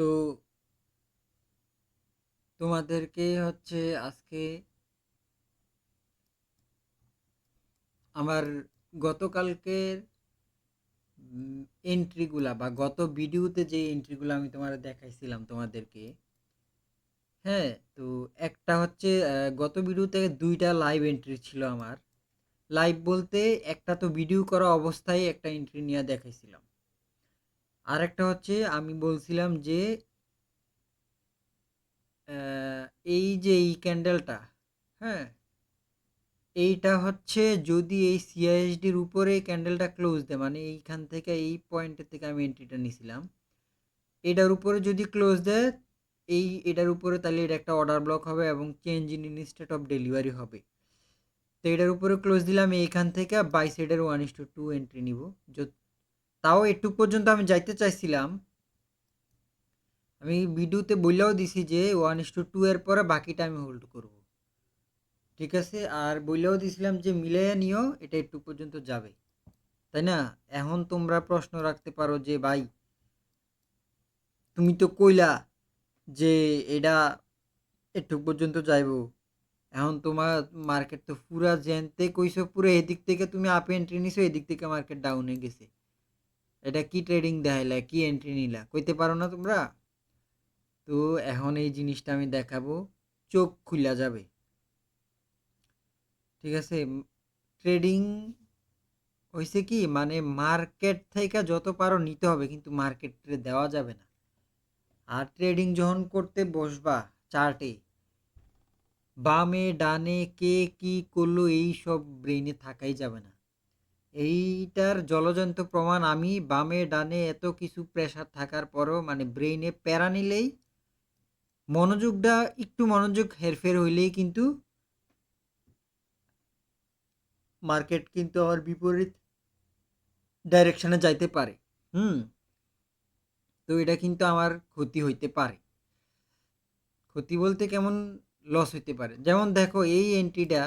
তো তোমাদেরকে হচ্ছে আজকে আমার গতকালকের এন্ট্রিগুলা বা গত ভিডিওতে যে এন্ট্রিগুলো আমি তোমার দেখাইছিলাম তোমাদেরকে। হ্যাঁ, তো একটা হচ্ছে গত ভিডিওতে দুইটা লাইভ এন্ট্রি ছিল আমার। লাইভ বলতে একটা তো ভিডিও করা অবস্থায় একটা এন্ট্রি নিয়ে দেখাইছিলাম। আর একটা হচ্ছে আমি বলছিলাম যে আহ, এই যে এই ক্যান্ডেলটা, হ্যাঁ, এইটা হচ্ছে যদি এই সিআইএসডির উপরে ক্যান্ডেলটা ক্লোজ দেয়, মানে এইখান থেকে এই পয়েন্টের থেকে আমি এন্ট্রিটা নিছিলাম, এটার উপরে যদি ক্লোজ দেয়, এটার উপরে, তাহলে এটা একটা অর্ডার ব্লক হবে এবং change in instead of delivery হবে। তো এটার উপরে ক্লোজ দিলাম, এইখান থেকে বাই সাইডের 1:2 এন্ট্রি নিব। তাও একটু পর্যন্ত আমি যাইতে চাইছিলাম। আমি ভিডিওতে বললেও দিছি যে 1:2 এর পরে বাকিটা আমি হোল্ড করব। ঠিক আছে, আর বললেও দিছিলাম যে মিলাইয়া নিও, এটা একটু পর্যন্ত যাবে, তাই না? এখন তোমরা প্রশ্ন রাখতে পারো যে ভাই, তুমি তো কইলা যে এটা একটু পর্যন্ত যাইবো, এখন তোমার মার্কেট তো পুরা জেনতে কইছো, পুরো এদিক থেকে তুমি আপ এন্ট্রি নিছো, এদিক থেকে মার্কেট ডাউনে গেছে, এটা কি ট্রেডিং দেখাইলা, কি এন্ট্রি নিলা, কইতে পারো না তোমরা? তো এখন এই জিনিসটা আমি দেখাবো, চোখ খুলা যাবে। ঠিক আছে, ট্রেডিং হইছে কি, মানে মার্কেট থেকে যত পারো নিতে হবে, কিন্তু মার্কেটে দেওয়া যাবে না। আর ট্রেডিং যখন করতে বসবা চার্টে, বামে ডানে কে কি করলো এই সব ব্রেইনে থাকাই যাবে না। এইটার জলজন্ত প্রমাণ আমি, বামে ডানে এত কিছু প্রেসার থাকার পরও মানে ব্রেইনে প্যারা নিলেই, মনোযোগটা একটু মনোযোগ হেরফের হইলেই কিন্তু মার্কেট কিন্তু আমার বিপরীত ডাইরেকশনে যাইতে পারে। হুম, তো এটা কিন্তু আমার ক্ষতি হইতে পারে। ক্ষতি বলতে কেমন, লস হইতে পারে, যেমন দেখো এই এন্ট্রিটা,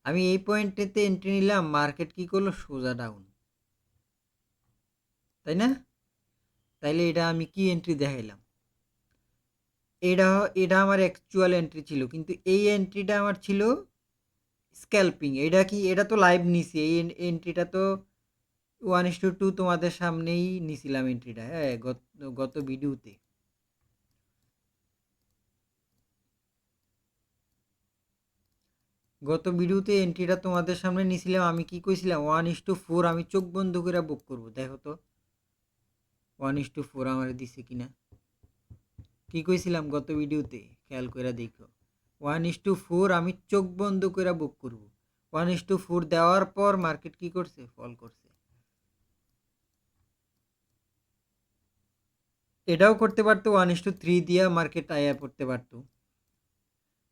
আমি এই পয়েন্টেতে এন্ট্রি নিলাম, মার্কেট কি করলো, সোজা ডাউন, তাই না? তাইলে এটা আমি কি এন্ট্রি দেখাইলাম, এটা এটা আমার অ্যাকচুয়াল এন্ট্রি ছিল, কিন্তু এই এন্ট্রিটা আমার ছিল স্ক্যাল্পিং। এটা কি, এটা তো লাইভ নিছি, এই এন্ট্রিটা তো 1:2 তোমাদের সামনেই নিছিলাম এন্ট্রিটা, হ্যাঁ, গত গত ভিডিওতে। গত ভিডিওতে এন্ট্রিটা তোমাদের সামনে নিছিলাম, আমি কি কইছিলাম, 1:4 আমি চোখ বন্ধ করে বুক করবো। দেখো তো 1:4 আমার দিছে কিনা, কি কইছিলাম গত ভিডিওতে, খেয়াল করে দেখো। 1:4 আমি চোখ বন্ধ করে বুক করব। 1:4 দেওয়ার পর মার্কেট কি করছে, ফল করছে। এটাও করতে পারতো, 1:3 দিয়া মার্কেট আয়া পড়তে পারতো।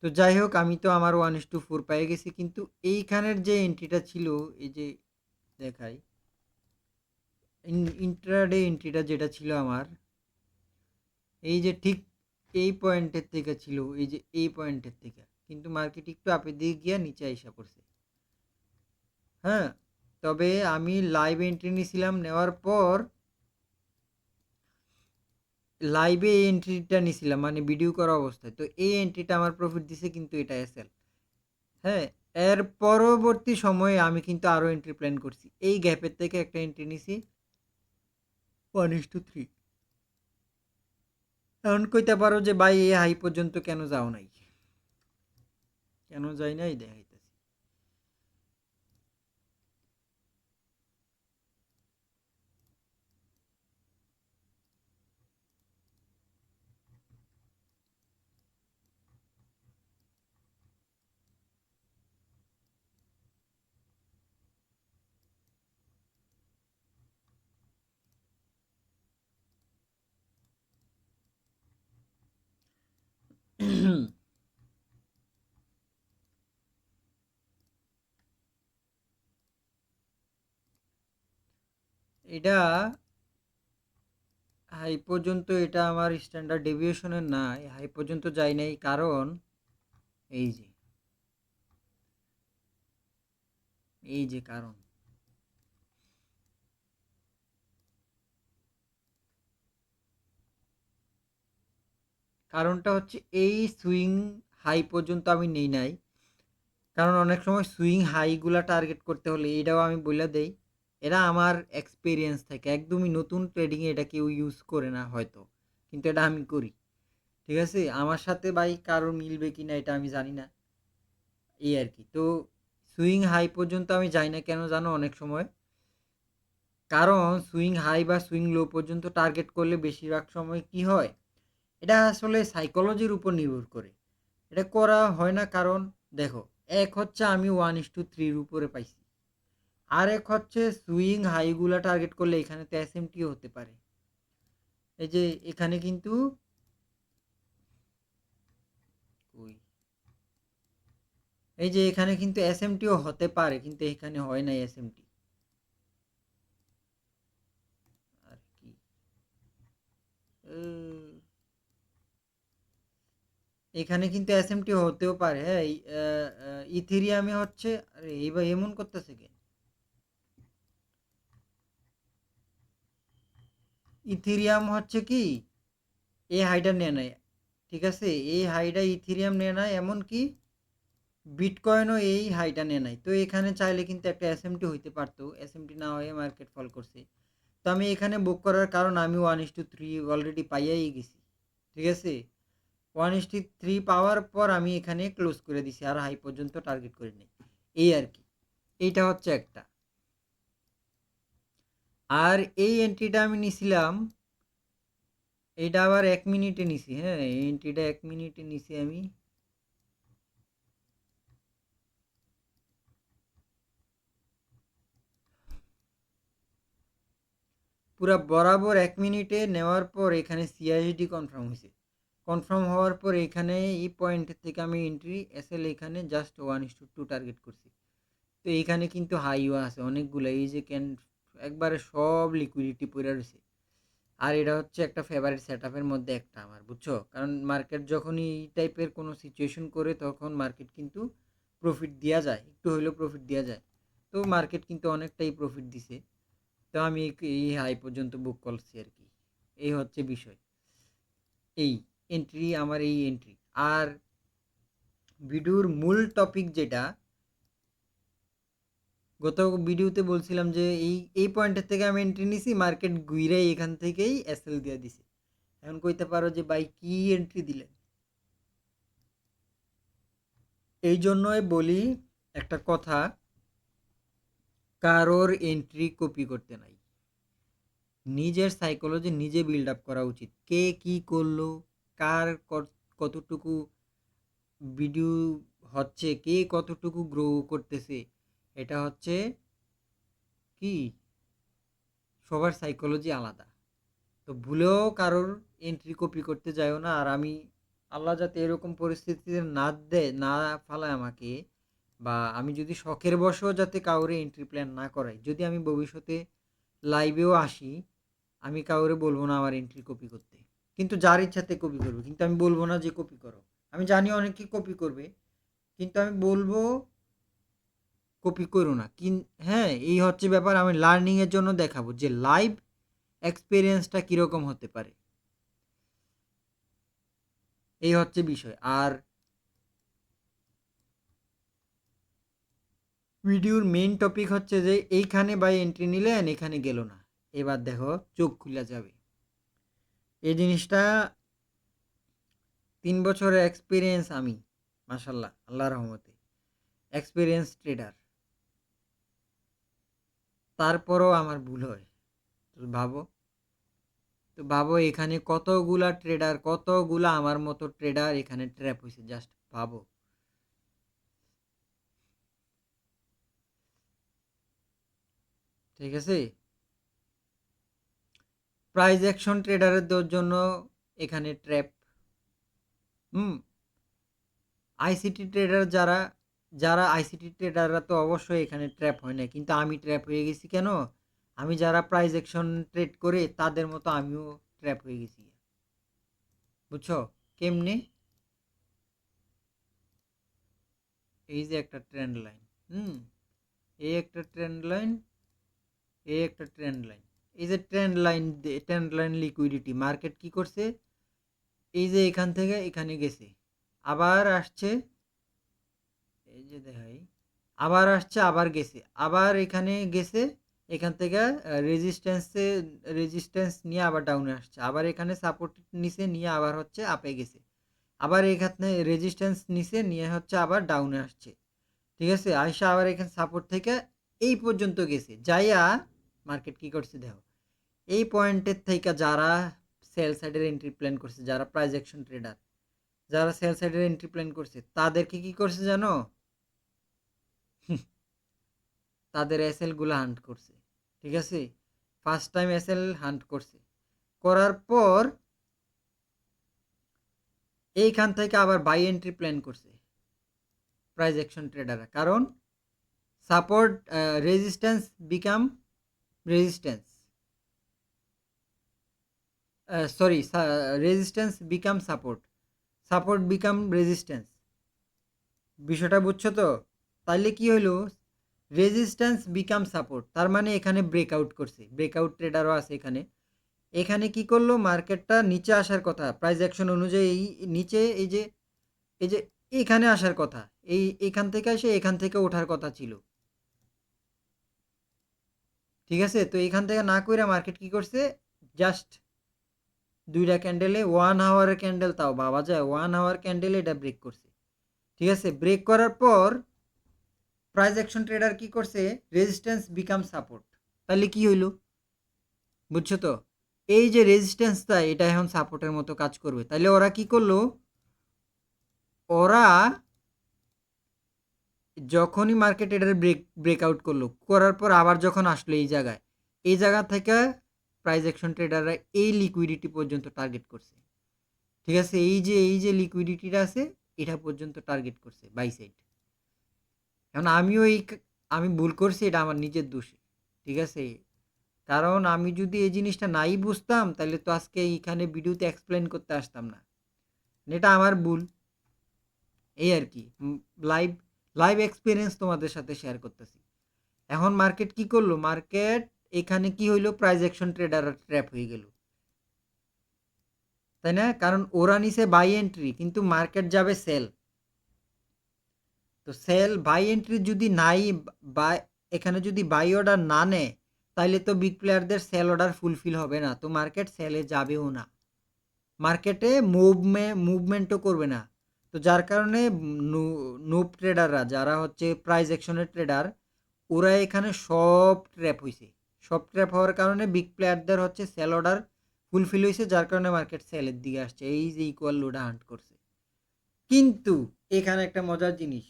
তো যাই হোক, আমি তো আমার 1:4 পেয়ে গেছি, কিন্তু এইখানের যে এন্ট্রিটা ছিল, এই যে দেখাই, ইন্ট্রাডে এন্ট্রিটা যেটা ছিল আমার, এই যে ঠিক এই পয়েন্টের থেকে ছিল, এই যে এই পয়েন্টের থেকে, কিন্তু মার্কেট একটু আপের দিকে গিয়া নিচে আইসা পড়ছে। হ্যাঁ, তবে আমি লাইভ এন্ট্রি নিছিলাম, নেওয়ার পর লাইভে এই এন্ট্রিটা নিছিলাম, মানে ভিডিও করা অবস্থায়, তো এই এন্ট্রিটা আমার প্রফিট দিছে, কিন্তু এটা এসএল। হ্যাঁ, এর পরবর্তী সময়ে আমি কিন্তু আরও এন্ট্রি প্ল্যান করছি, এই গ্যাপের থেকে একটা এন্ট্রি নিছি 1:3। এখন কইতে পারো যে ভাই এই হাই পর্যন্ত কেন যাও নাই, কেন যাই নাই দেখাইতেছি। এটা হাই পর্যন্ত, এটা আমার স্ট্যান্ডার্ড ডেভিয়েশনের না, হাই পর্যন্ত যাই নাই, কারণ এই যে, এই যে কারণ, কারণটা হচ্ছে এই সুইং হাই পর্যন্ত আমি নেই নাই। কারণ অনেক সময় সুইং হাইগুলা টার্গেট করতে হলে এটাও আমি বইলা দেই, এটা আমার এক্সপেরিয়েন্স থেকে একদমই নতুন ট্রেডিংয়ে এটা কেউ ইউজ করে না হয়তো, কিন্তু এটা আমি করি। ঠিক আছে, আমার সাথে ভাই কারোর মিলবে কি না এটা আমি জানি না, এই আর কি। তো সুইং হাই পর্যন্ত আমি যাই না কেন জানো অনেক সময়, কারণ সুইং হাই বা সুইং লো পর্যন্ত টার্গেট করলে বেশিরভাগ সময় কি হয়, এটা আসলে সাইকোলজির উপর নির্ভর করে। এটা করা হয় না কারণ দেখো, এক হচ্ছে আমি 1:3 উপরে পাইছি, আর এক হচ্ছে সুইং হাইগুলা টার্গেট করলে এখানে তো এসএমটিও হতে পারে। এই যে এখানে কিন্তু ওই এই যে এখানে কিন্তু এসএমটিও হতে পারে, কিন্তু এখানে হয় না এসএমটি আর কি। উম, এখানে কিন্তু এসএমটি হতেও পারে, হ্যাঁ। ইথেরিয়ামে হচ্ছে, আরে এইবার এমন করতেছে কেন, ইথেরিয়াম হচ্ছে কি এই হাইটা নেয় নাই, ঠিক আছে, এই হাইটা ইথেরিয়াম নেয় নাই, এমনকি বিটকয়েনও এই হাইটা নেয় নাই। তো এখানে চাইলে কিন্তু একটা এসএমটি হইতে পারতো, এসএমটি না হয়ে মার্কেট ফল করছে। তো আমি এখানে বুক করার কারণ আমি 1:3 অলরেডি পাইয়াই গেছি, ঠিক আছে। 1:3 পাওয়ার পর আমি এখানে ক্লোজ করে দিছি, আর হাই পর্যন্ত টার্গেট করে নিই, এই আর কি। এইটা হচ্ছে একটা। আর এই এন্ট্রিটা আমি নিছিলাম, এটা আবার 1 মিনিটে নিছি, হ্যাঁ এই এন্ট্রিটা 1 মিনিটে নিছি আমি। পুরা বরাবর 1 মিনিটে নেওয়ার পর এখানে সিআইডি কনফার্ম হয়েছে, কনফার্ম হওয়ার পর এখানে এই পয়েন্টের থেকে আমি এন্ট্রি এসএল এখানে জাস্ট 1:2 টার্গেট করছি। তো এইখানে কিন্তু হাইও আছে অনেকগুলো, এই যে ক্যান একবারে সব লিকুইডিটি পড়ে রয়েছে। আর এটা হচ্ছে একটা ফেভারিট সেট আপের মধ্যে একটা আমার, বুঝছো, কারণ মার্কেট যখনই এই টাইপের কোনো সিচুয়েশন করে তখন মার্কেট কিন্তু প্রফিট দেওয়া যায়, একটু হইলেও প্রফিট দেওয়া যায়। তো মার্কেট কিন্তু অনেকটাই প্রফিট দিছে। তো আমি এই হাই পর্যন্ত বুক করছি আর কি, এই হচ্ছে বিষয়। এই এন্ট্রি আমার এই এন্ট্রি। আর ভিডিওর মূল টপিক যেটা, গত ভিডিওতে বলছিলাম যে এই পয়েন্টের থেকে আমি এন্ট্রি নিছি, মার্কেট ঘুইরাই এখান থেকেই এসএল দিয়ে দিছে। এখন কইতে পারো যে ভাই কি এন্ট্রি দিলেন, এই জন্যই বলি একটা কথা, কারোর এন্ট্রি কপি করতে নাই, নিজের সাইকোলজি নিজে বিল্ড আপ করা উচিত। কে কি করলো, কার কতটুকু ভিডিও হচ্ছে, কে কতটুকু গ্রো করতেছে, এটা হচ্ছে কি সবার সাইকোলজি আলাদা। তো ভুলেও কারোর এন্ট্রি কপি করতে যাইও না। আর আমি আল্লাহ যাতে এরকম পরিস্থিতিতে না দেয়, না ফালায় আমাকে, বা আমি যদি শখের বশেও যাতে কাউরে এন্ট্রি প্ল্যান না করাই, যদি আমি ভবিষ্যতে লাইভেও আসি, আমি কাউরে বলবো না আমার এন্ট্রি কপি করতে। কিন্তু যার ইচ্ছাতে কপি করবে, কিন্তু আমি বলবো না যে কপি করো। আমি জানি অনেকে কপি করবে, কিন্তু আমি বলবো কপি করো না। হ্যাঁ, এই হচ্ছে ব্যাপার, আমি লার্নিং এর জন্য দেখাবো যে লাইভ এক্সপেরিয়েন্সটা কিরকম হতে পারে, এই হচ্ছে বিষয়। আর ভিডিওর মেইন টপিক হচ্ছে যে এইখানে বাই এন্ট্রি নিলেন, এখানে গেল না, এবার দেখো চোখ খুলে যাবে। এই জিনিসটা 3 বছরের এক্সপিরিয়েন্স আমি, মাশাল্লাহ আল্লাহ রহমতে এক্সপিরিয়েন্স ট্রেডার, তারপরও আমার ভুল হয়। তো ভাবো, তো ভাবো এখানে কতগুলা ট্রেডার, কতগুলা আমার মতো ট্রেডার এখানে ট্র্যাপ হয়েছে, জাস্ট ভাবো। ঠিক আছে, প্রাইজ অ্যাকশন ট্রেডারদের জন্য এখানে ট্র্যাপ। হুম, আইসিটি ট্রেডার যারা, আইসিটি ট্রেডাররা তো অবশ্যই এখানে ট্র্যাপ হয় না, কিন্তু আমি ট্র্যাপ হয়ে গেছি কেন, আমি যারা প্রাইজ অ্যাকশন ট্রেড করে তাদের মতো আমিও ট্র্যাপ হয়ে গেছি, বুঝছো কেমনে। এই যে একটা ট্রেন্ড লাইন, হুম, এই একটা ট্রেন্ড লাইন, এই একটা ট্রেন্ড লাইন, এই যে trend line, trend line liquidity market কি করছে, এই যে এখান থেকে এখানে গেছে, আবার আসছে, এই যে দেখাই, আবার আসছে, আবার গেছে, আবার এখানে গেছে, এখান থেকে রেজিস্ট্যান্স নিয়ে আবার ডাউনে আসছে, আবার এখানে সাপোর্ট নিচে নিয়ে আবার হচ্ছে আপে গেছে, আবার এখানে রেজিস্ট্যান্স নিচে নিয়ে হচ্ছে আবার ডাউনে আসছে। ঠিক আছে, আয়সা আবার এখানে সাপোর্ট থেকে এই পর্যন্ত গেছে, যাইয়া মার্কেট কি করছে দেখো, এই পয়েন্টের থেকে যারা সেল সাইডের এন্ট্রি প্ল্যান করছে, যারা প্রাইস অ্যাকশন ট্রেডার, যারা সেল সাইডের এন্ট্রি প্ল্যান করছে, তাদেরকে কি করছে জানো? তাদের এসএল গুলো হান্ট করছে। ঠিক আছে, ফার্স্ট টাইম এসএল হান্ট করছে, করার পর এইখান থেকে আবার বাই এন্ট্রি প্ল্যান করছে প্রাইস অ্যাকশন ট্রেডাররা, কারণ support, resistance become resistance, sorry, resistance become support, support become resistance, বিষয়টা বুঝছো তো? তাইলে কি হইলো, রেজিস্ট্যান্স বিকাম সাপোর্ট, তার মানে এখানে ব্রেকআউট করছে, ব্রেকআউট ট্রেডারও আছে এখানে। এখানে কি করলো, মার্কেটটা নিচে আসার কথা প্রাইস অ্যাকশন অনুযায়ী, নিচে এই যে এখানে আসার কথা, এখান থেকে এসে এখান থেকে ওঠার কথা ছিল। ঠিক আছে, তো এখান থেকে না কইরা মার্কেট কি করছে, জাস্ট দুইটা ক্যান্ডেলে, 1 আওয়ারের ক্যান্ডেল, তাও ভাবা যায় 1 আওয়ার ক্যান্ডেলে এটা ব্রেক করছে। ঠিক আছে, ব্রেক করার পর প্রাইস অ্যাকশন ট্রেডার কি করছে, রেজিস্ট্যান্স বিকাম সাপোর্ট, তাহলে কি হইলো, বুঝছো তো? এই যে রেজিস্ট্যান্সটা, এটা এখন সাপোর্টের মতো কাজ করবে, তাহলে ওরা কি করলো, ওরা যখনই মার্কেট এটার ব্রেকআউট করলো, করার পর আবার যখন আসলো এই জায়গায়, এই জায়গা থেকে প্রাইস অ্যাকশন ট্রেডাররা এই লিকুইডিটি পর্যন্ত টার্গেট করছে। ঠিক আছে, এই যে লিকুইডিটিটা আছে, এটা পর্যন্ত টার্গেট করছে বাই সাইড। এখন আমি ভুল করছি, এটা আমার নিজের দোষে। ঠিক আছে, কারণ আমি যদি এই জিনিসটা নাই বুঝতাম, তাহলে তো আজকে এইখানে ভিডিওতে এক্সপ্লেন করতে আসতাম না, এটা আমার ভুল। এই আর কি, লাইভ লাইভ এক্সপিরিয়েন্স তোমাদের সাথে শেয়ার করতেছি। এখন মার্কেট কি করলো, মার্কেট এখানে কি হইলো, প্রাইস অ্যাকশন ট্রেডার ট্র্যাপ হয়ে গেল, তাই না? কারণ ওরা নিছে বাই এন্ট্রি, কিন্তু মার্কেট যাবে সেল, তো সেল বাই এন্ট্রি যদি নাই, বা এখানে যদি বাই অর্ডার না নেয়, তাহলে তো বিগ প্লেয়ারদের সেল অর্ডার ফুলফিল হবে না, তো মার্কেট সেলে যাবেও না, মার্কেটে মুভমেন্টও করবে না। তো যার কারণে নুব ট্রেডাররা, যারা হচ্ছে প্রাইস অ্যাকশনের ট্রেডার, ওরা এখানে সব ট্র্যাপ হয়েছে, সব ট্র্যাপ হওয়ার কারণে বিগ প্লেয়ারদের হচ্ছে সেল অর্ডার ফুলফিল হয়েছে, যার কারণে মার্কেট সেলের দিকে আসছে, এই যে ইকুয়াল লোডা হান্ট করছে। কিন্তু এখানে একটা মজার জিনিস,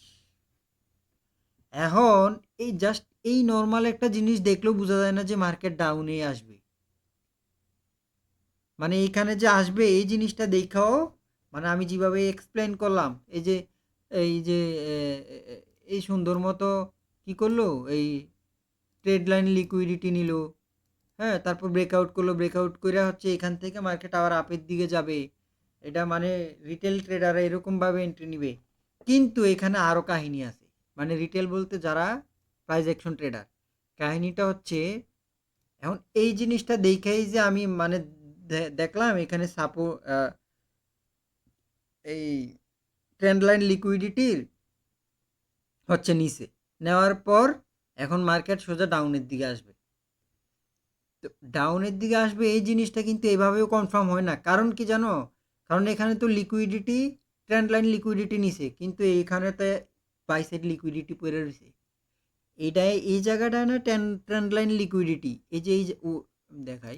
এখন এই জাস্ট এই নর্মাল একটা জিনিস দেখলেও বোঝা যায় না যে মার্কেট ডাউনে আসবে, মানে এইখানে যে আসবে এই জিনিসটা দেখাও, মানে আমি যেভাবে এক্সপ্লেন করলাম, এই যে এই সুন্দর মতো কি করলো, এই ট্রেড লাইন লিকুইডিটি নিল, হ্যাঁ, তারপর ব্রেকআউট করলো, ব্রেকআউট করে হচ্ছে এখান থেকে মার্কেট আবার আপের দিকে যাবে, এটা মানে রিটেল ট্রেডাররা এরকমভাবে এন্ট্রি নিবে। কিন্তু এখানে আরও কাহিনী আছে, মানে রিটেল বলতে যারা প্রাইস অ্যাকশন ট্রেডার, কাহিনীটা হচ্ছে, এখন এই জিনিসটা দেখেই যে আমি মানে দেখলাম এখানে এই ট্রেন্ড লাইন লিকুইডিটির হচ্ছে নিচে নেওয়ার পর এখন মার্কেট সোজা ডাউনের দিকে আসবে, তো ডাউনের দিকে আসবে এই জিনিসটা কিন্তু এভাবেও কনফার্ম হয় না, কারণ কি জানো, কারণ এখানে তো লিকুইডিটি, ট্রেন্ড লাইন লিকুইডিটি নিছে, কিন্তু এইখানেতে বাই সাইড লিকুইডিটি পড়ে রয়েছে, এটাই এই জায়গাটায় না ট্রেন্ড লাইন লিকুইডিটি, এই যে ও দেখাই,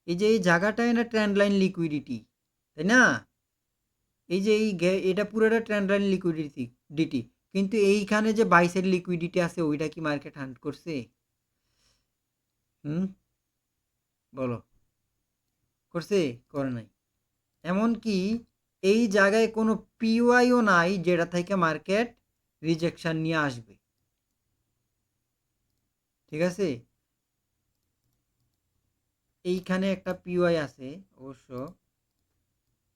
এই যে এই জায়গাটায় না ট্রেন্ড লাইন লিকুইডিটি, তাই না? এই যে এটা পুরোটা ট্রেন্ড লাইন লিকুইডিটি, কিন্তু এইখানে যে বাই সাইড লিকুইডিটি আছে, ওইটা কি মার্কেট হান্ট করছে? হুম, বলো, করছে? করে নাই। এমনকি এই জায়গায় কোনো পিওআইও নাই যেটা থেকে মার্কেট রিজেকশন নিয়ে আসবে। ঠিক আছে, এইখানে একটা পিওআই আছে অবশ্য,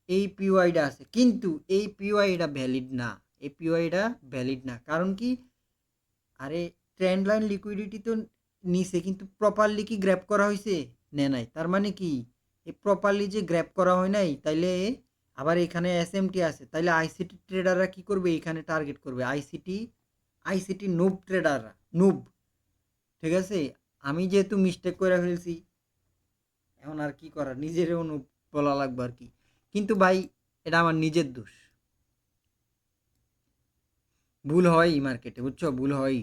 এই পিওআইটা আছে, কিন্তু এই পিওআইটা ভ্যালিড না, এই পিওআইটা ভ্যালিড না, কারণ কি, আরে ট্রেন্ড লাইন লিকুইডিটি তো নিছে, কিন্তু প্রপারলি কি গ্র্যাব করা হয়েছে? নে নাই, তার মানে কি, এই প্রপারলি যে গ্র্যাব করা হয় নাই, তাইলে আবার এখানে এসএমটি আছে, তাইলে আইসিটি ট্রেডাররা কি করবে, এখানে টার্গেট করবে আইসিটি নুব ট্রেডাররা, নুব। ঠিক আছে, আমি যেহেতু মিস্টেক করে ফেলছি, এখন আর কি করার, নিজেরও নুব বলা লাগবে আর কি। কিন্তু ভাই এটা আমার নিজের দোষ, ভুল হয় মার্কেটে, বুঝছো, ভুল হয়।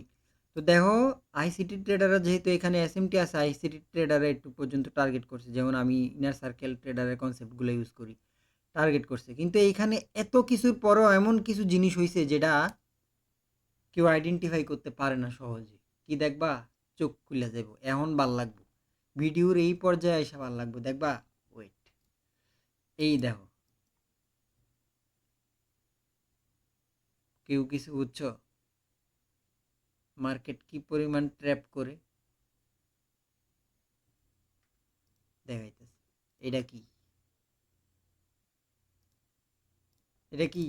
তো দেখো, আইসিটি ট্রেডাররা যেহেতু এখানে এসএমটি আছে, আইসিটি ট্রেডাররা একটু পর্যন্ত টার্গেট করছে, যেমন আমি ইনার সার্কেল ট্রেডারের কনসেপ্টগুলো ইউজ করি, টার্গেট করছে। কিন্তু এইখানে এত কিছুর পরও এমন কিছু জিনিস হয়েছে যেটা কেউ আইডেন্টিফাই করতে পারে না সহজে। কি দেখবা, চোখ খুলে যাব, এখন ভাল লাগবো, ভিডিওর এই পর্যায়ে এসে ভাল লাগবো, দেখবা। ওয়েট, এই দেখো, কেউ কিছু বুঝছো, মার্কেট কি পরিমাণ ট্র্যাপ করে দেখাইতেছে। এটা কি, এটা কি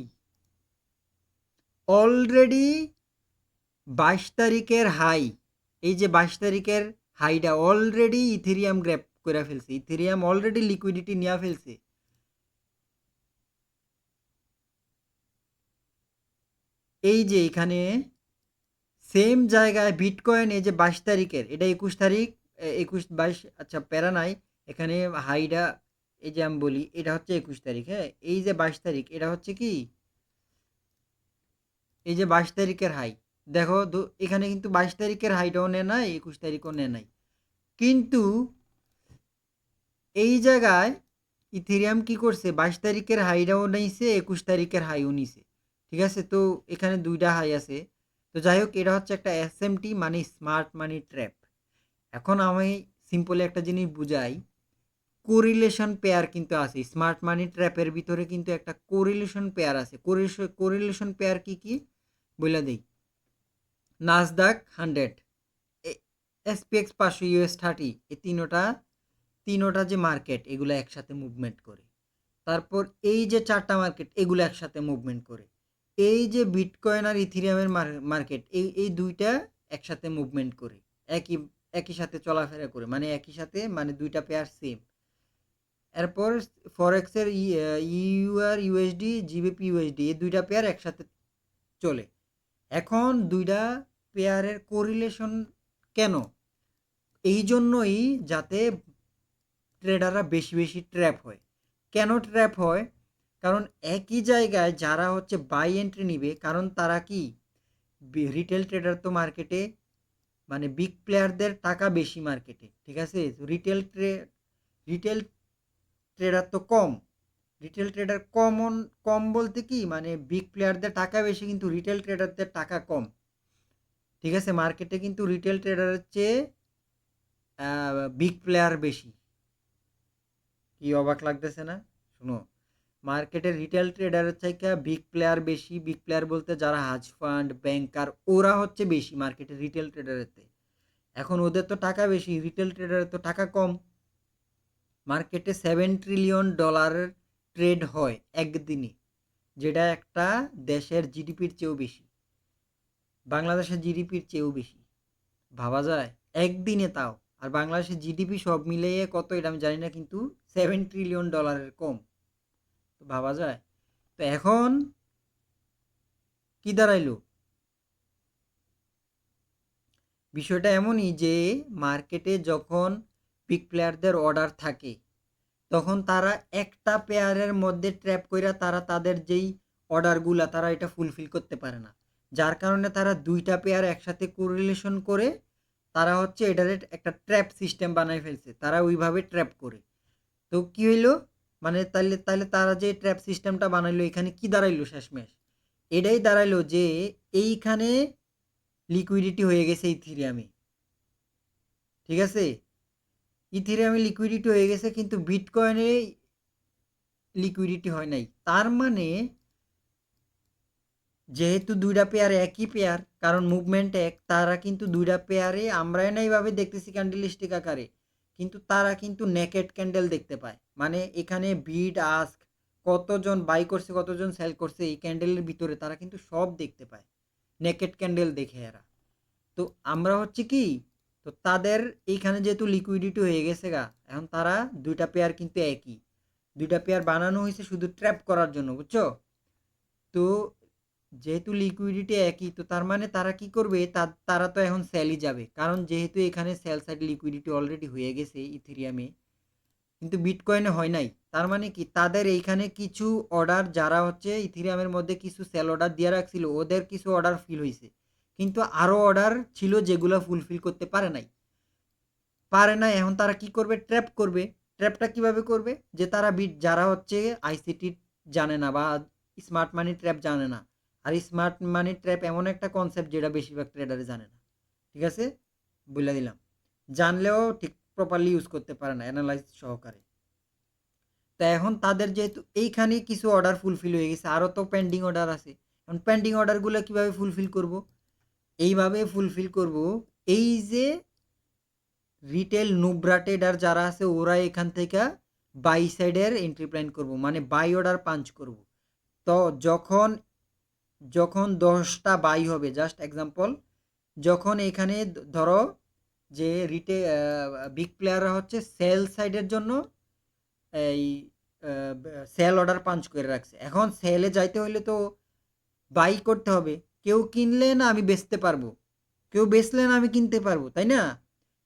অলরেডি 22 তারিখের হাই, এই যে 22 তারিখের হাইটা অলরেডি ইথেরিয়াম গ্র্যাব করে ফেলছে, ইথেরিয়াম অলরেডি লিকুইডিটি নিয়ে ফেলছে। এই যে এখানে সেম জায়গায় বিটকয়েন, এই যে 22 তারিখের, এটা 21 তারিখ, 21 22, আচ্ছা প্যারা নাই, এখানে হাইটা, এই যে আমি বলি এটা হচ্ছে 21 তারিখ, হ্যাঁ, এই যে 22 তারিখ, এটা হচ্ছে কি, এই যে 22 তারিখের হাই, দেখো এখানে কিন্তু 22 তারিখের হাইটাও নেয় নাই, 21 তারিখও নেয় নাই, কিন্তু এই জায়গায় ইথেরিয়াম কি করছে, 22 তারিখের হাইটাও নিছে, 21 তারিখের হাইও নিছে। ঠিক আছে, তো এখানে দুইটা হাই আছে। তো যাই হোক, এটা হচ্ছে একটা এসএমটি, মানে স্মার্ট মানি ট্র্যাপ। এখন আমি সিম্পলি একটা জিনিস বুঝাই, কোরিলেশন পেয়ার কিন্তু আছে স্মার্ট মানি ট্র্যাপের ভিতরে, কিন্তু একটা কোরিলেশন পেয়ার আছে। কোরিলেশন পেয়ার কি কি বলে দেই, নাসদাক 100, এসপিএক্স 500, US30, এই তিনোটা যে মার্কেট, এগুলো একসাথে মুভমেন্ট করে। তারপর এই যে চারটা মার্কেট, এগুলো একসাথে মুভমেন্ট করে। এই যে বিটকয়েন আর ইথেরিয়ামের মার্কেট, এই দুইটা একসাথে মুভমেন্ট করে, একই একই সাথে চলাফেরা করে, মানে একই সাথে, মানে দুইটা পেয়ার সেম। এরপর ফরেক্সের ইউআর ইউএসডি, জিবিপি ইউএসডি, এই দুইটা পেয়ার একসাথে চলে। এখন দুইটা পেয়ারের কোরিলেশন কেন, এই জন্যই যাতে ট্রেডাররা বেশি বেশি ট্র্যাপ হয়। কেন ট্র্যাপ হয়, কারণ একই জায়গায় যারা হচ্ছে বাই এন্ট্রি নিবে, কারণ তারা কি, রিটেল ট্রেডার তো মার্কেটে, মানে বিগ প্লেয়ারদের টাকা বেশি মার্কেটে, ঠিক আছে, রিটেল ট্রেডার তো কম, রিটেল ট্রেডার কম বলতে কি, মানে বিগ প্লেয়ারদের টাকা বেশি কিন্তু রিটেল ট্রেডারদের টাকা কম। ঠিক আছে, মার্কেটে কিন্তু রিটেল ট্রেডারের চেয়ে বিগ প্লেয়ার বেশি। কি অবাক লাগতেছে না, শুনো, মার্কেটের রিটেল ট্রেডারের থেকে বিগ প্লেয়ার বেশি, বিগ প্লেয়ার বলতে যারা হাজ ফান্ড, ব্যাংকার, ওরা হচ্ছে বেশি মার্কেটের রিটেল ট্রেডারের থেকে। এখন ওদের তো টাকা বেশি, রিটেল ট্রেডারের তো টাকা কম। মার্কেটে $7 ট্রিলিয়ন ট্রেড হয় একদিনে, যেটা একটা দেশের জিডিপির চেয়েও বেশি, বাংলাদেশের জিডিপির চেয়েও বেশি, ভাবা যায়, একদিনে তাও। আর বাংলাদেশের জিডিপি সব মিলিয়ে কত এটা আমি জানি না, কিন্তু $7 ট্রিলিয়ন কম, তো ভাবা যায়। তো এখন কি দাঁড়াইলো, বিষয়টা এমনই যে মার্কেটে যখন বিগ প্লেয়ারদের অর্ডার থাকে, তখন তারা একটা পেয়ারের মধ্যে ট্র্যাপ কইরা তারা তাদের যেই অর্ডারগুলা তারা এটা ফুলফিল করতে পারে না, যার কারণে তারা দুইটা পেয়ার একসাথে কোরিলেশন করে তারা হচ্ছে এটার একটা ট্র্যাপ সিস্টেম বানাই ফেলছে, তারা ওইভাবে ট্র্যাপ করে। তো কি হইলো, মানে তাহলে তাহলে তারা যে ট্র্যাপ সিস্টেমটা বানাইলো, এখানে কি দাঁড়াইলো শেষমেশ, এটাই দাঁড়াইলো যে এইখানে লিকুইডিটি হয়ে গেছে ইথিরিয়ামে। ঠিক আছে, ইথেরিয়ামে লিকুইডিটি হয়ে গেছে, কিন্তু বিটকয়েনে লিকুইডিটি হয় নাই। তার মানে যেহেতু দুইটা পেয়ার একই পেয়ার, কারণ মুভমেন্ট এক, তারা কিন্তু দুইটা পেয়ারে আমরা এইভাবে দেখতেছি ক্যান্ডেল স্টিক আকারে, কিন্তু তারা কিন্তু নেকেড ক্যান্ডেল দেখতে পায়, মানে এখানে বিড আস্ক, কতজন বাই করছে কতজন সেল করছে, এই ক্যান্ডেলের ভিতরে তারা কিন্তু সব দেখতে পায়, নেকেড ক্যান্ডেল দেখে এরা। তো আমরা হচ্ছে কি, তো তাদের এইখানে যেহেতু লিকুইডিটি হয়ে গেছে গা, এখন তারা দুইটা পেয়ার কিন্তু একই, 2টা পেয়ার বানানো হয়েছে শুধু ট্র্যাপ করার জন্য, বুঝছো? তো যেহেতু লিকুইডিটি একই, তো তার মানে তারা কি করবে, তারা তো এখন সেলই যাবে, কারণ যেহেতু এখানে সেল সাইড লিকুইডিটি অলরেডি হয়ে গেছে ইথেরিয়ামে, কিন্তু বিটকয়েনে হয় নাই। তার মানে কি, তাদের এইখানে কিছু অর্ডার, যারা হচ্ছে ইথেরিয়ামের মধ্যে কিছু সেল অর্ডার দিয়ে রাখছিল, ওদের কিছু অর্ডার ফিল হয়েছে, কিন্তু আরও অর্ডার ছিল যেগুলো ফুলফিল করতে পারে নাই। এখন তারা কি করবে, ট্র্যাপ করবে। ট্র্যাপটা কিভাবে করবে, যে তারা যারা হচ্ছে আইসিটি জানে না বা স্মার্ট মানি ট্র্যাপ জানে না, আর স্মার্ট মানি ট্র্যাপ এমন একটা কনসেপ্ট যেটা বেশিরভাগ ট্রেডারে জানে না, ঠিক আছে, বলে দিলাম, জানলেও ঠিক প্রপারলি ইউজ করতে পারে না অ্যানালাইজ সহকারে। তা এখন তাদের যেহেতু এইখানে কিছু অর্ডার ফুলফিল হয়ে গেছে, আরও তো পেন্ডিং অর্ডার আছে। এখন পেন্ডিং অর্ডারগুলো কিভাবে ফুলফিল করব, এইভাবে ফুলফিল করব, এই যে রিটেল নুব্রা ট্রেডার যারা আছে, ওরা এখান থেকে বাই সাইডের এন্ট্রি প্ল্যান করব, মানে বাই অর্ডার পাঞ্চ করব। তো যখন যখন 10টা বাই হবে, জাস্ট এক্সাম্পল, যখন এখানে ধরো যে বিগ প্লেয়াররা হচ্ছে সেল সাইডের জন্য এই সেল অর্ডার পাঞ্চ করে রাখছে, এখন সেলে যাইতে হলে তো বাই করতে হবে। কেউ কিনলে না আমি বেচতে পারবো, কেউ বেচলে না আমি কিনতে পারবো, তাই না?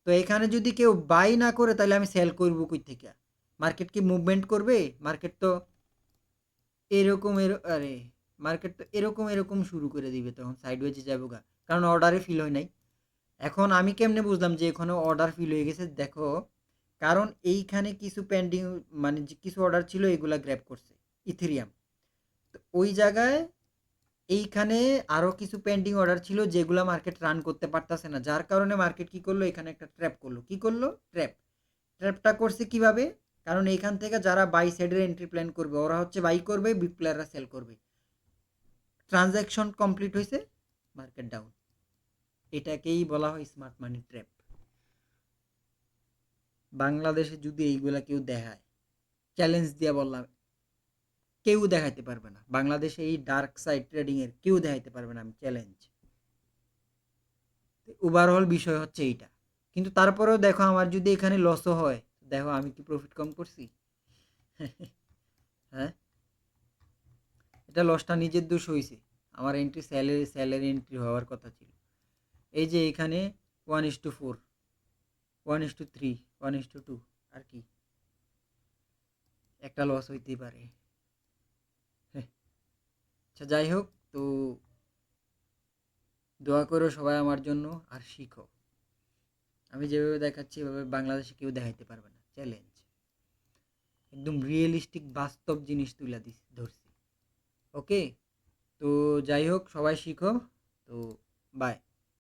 তো এখানে যদি কেউ বাই না করে, তাহলে আমি সেল করবো কই থেকে? মার্কেট কি মুভমেন্ট করবে? মার্কেট তো এরকম আরে, মার্কেট তো এরকম এরকম শুরু করে দিবে, তখন সাইডওয়েজে যাবো গা, কারণ অর্ডারে ফিল হয় নাই। এখন আমি কেমনে বুঝলাম যে এখানে অর্ডার ফিল হয়ে গেছে? দেখো, কারণ এইখানে কিছু পেন্ডিং, মানে যে কিছু অর্ডার ছিল এগুলা গ্র্যাব করছে ইথেরিয়াম। তো ওই জায়গায় এইখানে আরও কিছু পেন্ডিং অর্ডার ছিল যেগুলো মার্কেট রান করতে পারতেছে না, যার কারণে মার্কেট কি করলো, এখানে একটা ট্র্যাপ করলো। কি করলো? ট্র্যাপটা করছে কিভাবে? কারণ এইখান থেকে যারা বাই সাইডের এন্ট্রি প্ল্যান করবে, ওরা হচ্ছে বাই করবে, বিগ প্লেয়াররা সেল করবে, ট্রানজ্যাকশন কমপ্লিট হয়েছে, মার্কেট ডাউন। এটাকেই বলা হয় স্মার্ট মানি ট্র্যাপ। বাংলাদেশে যদি এইগুলা কেউ দেখায়, চ্যালেঞ্জ দিয়ে বললাম, কেউ দেখাইতে পারবে না বাংলাদেশে, এই ডার্ক সাইড ট্রেডিং এর কেউ দেখাইতে পারবে না, আমি চ্যালেঞ্জ। ওভারঅল বিষয় হচ্ছে এইটা। কিন্তু তারপরেও দেখো, আমার যদি এখানে লসও হয়, দেখো আমি কি প্রফিট কম করছি? হ্যাঁ, এটা লসটা নিজের দোষ হয়েছে। আমার এন্ট্রি স্যালারি এন্ট্রি হওয়ার কথা ছিল। এই যে এখানে 1:4, 1:3, 1:2, আর কি একটা লস হইতেই পারে। আচ্ছা, যাই হোক, তো দোয়া করো সবাই আমার জন্য, আর শিখো। আমি যেভাবে দেখাচ্ছি এভাবে বাংলাদেশে কেউ দেখাইতে পারবে না, চ্যালেঞ্জ। একদম রিয়েলিস্টিক বাস্তব জিনিস তুলে ধরছি। ওকে, তো যাই হোক, সবাই শিখো। তো বাই।